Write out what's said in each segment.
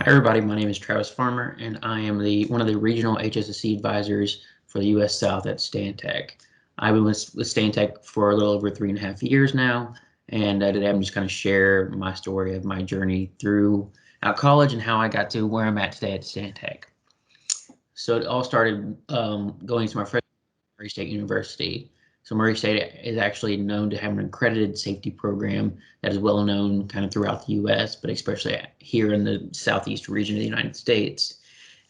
Hi everybody, my name is Travis Farmer and I am one of the regional HSSE advisors for the US South at Stantec. I've been with Stantec for a little over 3.5 years now, and today I'm just going to share my story of my journey through college and how I got to where I'm at today at Stantec. So it all started going to my freshman year at Murray State University. So Murray State is actually known to have an accredited safety program that is well known kind of throughout the U.S., but especially here in the southeast region of the United States.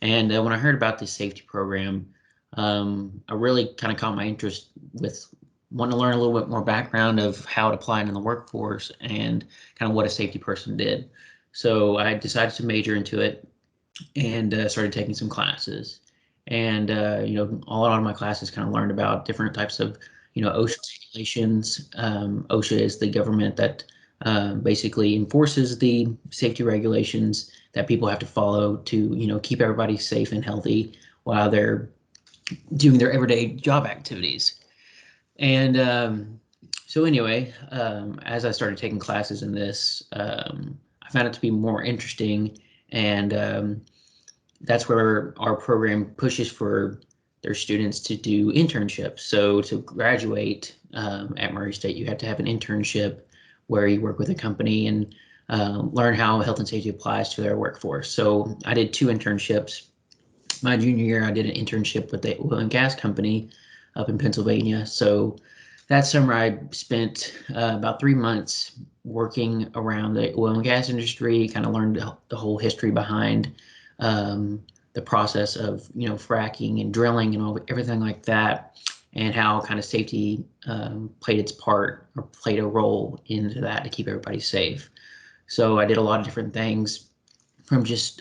And when I heard about this safety program, I really kind of caught my interest with wanting to learn a little bit more background of how it applied in the workforce and kind of what a safety person did. So I decided to major into it and started taking some classes. And a lot of my classes kind of learned about different types of OSHA regulations. OSHA is the government that basically enforces the safety regulations that people have to follow to keep everybody safe and healthy while they're doing their everyday job activities. And so anyway, as I started taking classes in this, I found it to be more interesting, and that's where our program pushes for their students to do internships. So to graduate at Murray State, you have to have an internship where you work with a company and learn how health and safety applies to their workforce. So I did 2 internships. My junior year, I did an internship with the oil and gas company up in Pennsylvania. So that summer, I spent about 3 months working around the oil and gas industry, kind of learned the whole history behind the process of fracking and drilling and everything like that, and how kind of safety played its part or played a role into that to keep everybody safe. So I did a lot of different things, from just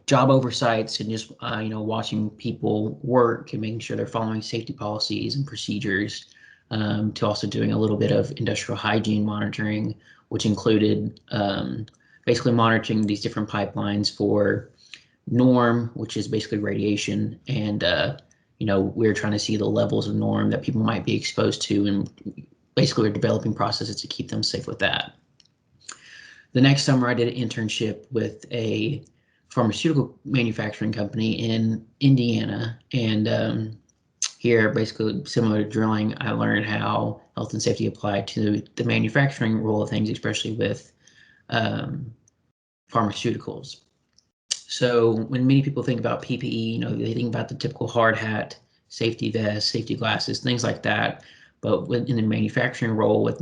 job oversights and just watching people work and making sure they're following safety policies and procedures, to also doing a little bit of industrial hygiene monitoring, which included basically monitoring these different pipelines for norm, which is basically radiation, and we're trying to see the levels of norm that people might be exposed to, and basically we're developing processes to keep them safe with that. The next summer, I did an internship with a pharmaceutical manufacturing company in Indiana, and here, basically similar to drilling, I learned how health and safety apply to the manufacturing role of things, especially with pharmaceuticals. So when many people think about PPE, they think about the typical hard hat, safety vest, safety glasses, things like that. But in the manufacturing role with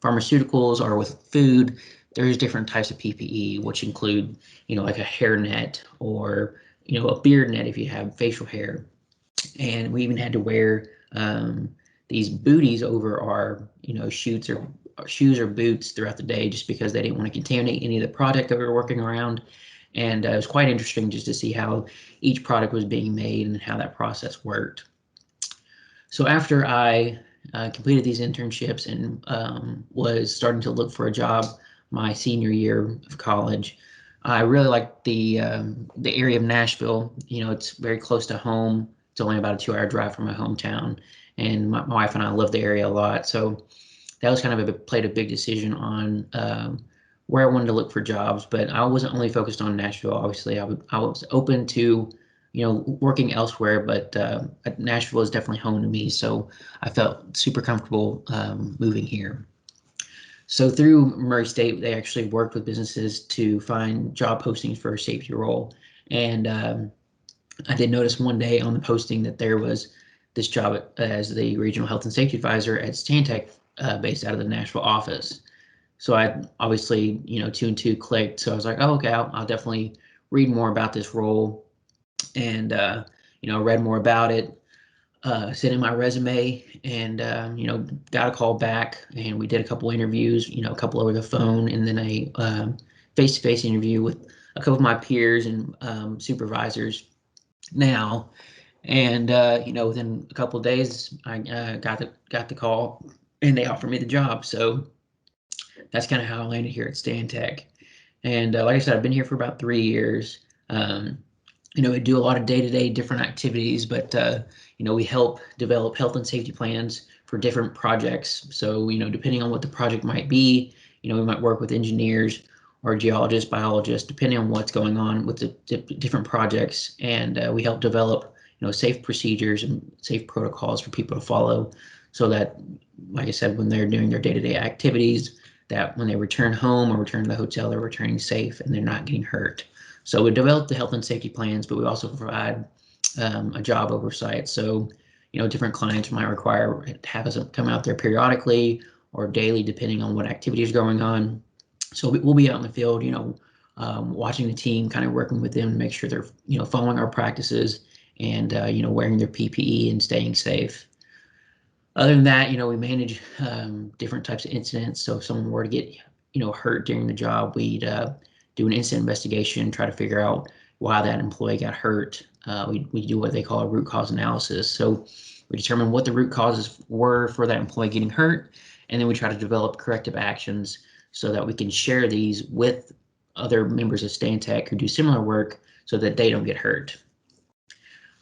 pharmaceuticals or with food, there's different types of PPE, which include, like a hair net or, a beard net if you have facial hair. And we even had to wear these booties over our, shoes or boots throughout the day, just because they didn't want to contaminate any of the product that we were working around. And it was quite interesting just to see how each product was being made and how that process worked. So after I completed these internships and was starting to look for a job my senior year of college, I really liked the area of Nashville. It's very close to home. It's only about a 2-hour drive from my hometown, and my wife and I love the area a lot. So that was kind of played a big decision on where I wanted to look for jobs. But I wasn't only focused on Nashville. Obviously, I was open to working elsewhere, but Nashville is definitely home to me. So I felt super comfortable moving here. So through Murray State, they actually worked with businesses to find job postings for a safety role. And I did notice one day on the posting that there was this job as the regional health and safety advisor at Stantec, based out of the Nashville office. So I obviously, 2 and 2 clicked. So I was like, oh, okay, I'll definitely read more about this role, and read more about it. Sent in my resume, and got a call back, and we did a couple interviews, a couple over the phone, and then a face-to-face interview with a couple of my peers and supervisors now. And within a couple of days, I got the call, and they offered me the job. So that's kind of how I landed here at Stantec. And like I said, I've been here for about 3 years. We do a lot of day-to-day different activities, but we help develop health and safety plans for different projects. So depending on what the project might be, we might work with engineers or a geologist, biologist, depending on what's going on with the different projects. And we help develop, safe procedures and safe protocols for people to follow, so that, like I said, when they're doing their day-to-day activities, that when they return home or return to the hotel, they're returning safe and they're not getting hurt. So we develop the health and safety plans, but we also provide a job oversight. So, different clients might require to have us come out there periodically or daily, depending on what activity is going on. So we'll be out in the field, watching the team, kind of working with them to make sure they're, following our practices and, wearing their PPE and staying safe. Other than that, we manage different types of incidents. So if someone were to get, hurt during the job, we'd do an incident investigation, try to figure out why that employee got hurt. We do what they call a root cause analysis. So we determine what the root causes were for that employee getting hurt, and then we try to develop corrective actions so that we can share these with other members of Stantec who do similar work so that they don't get hurt.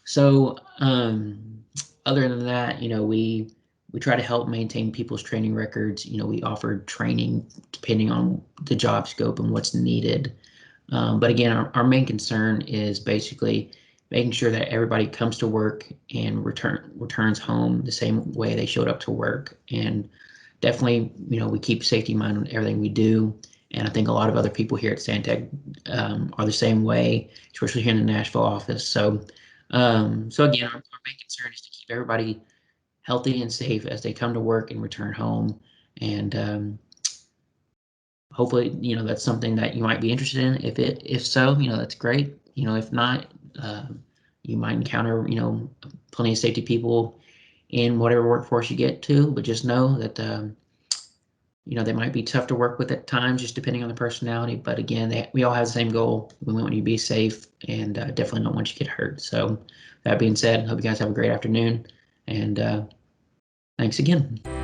So other than that, we try to help maintain people's training records. We offer training depending on the job scope and what's needed. But again, our main concern is basically making sure that everybody comes to work and returns home the same way they showed up to work. And definitely, we keep safety in mind on everything we do. And I think a lot of other people here at Stantec are the same way, especially here in the Nashville office. So again, our main concern is to keep everybody healthy and safe as they come to work and return home. And hopefully, that's something that you might be interested in. If so, that's great. If not, you might encounter, plenty of safety people in whatever workforce you get to, but just know that, they might be tough to work with at times, just depending on the personality. But again, we all have the same goal. We want you to be safe, and definitely don't want you to get hurt. So that being said, I hope you guys have a great afternoon, and thanks again.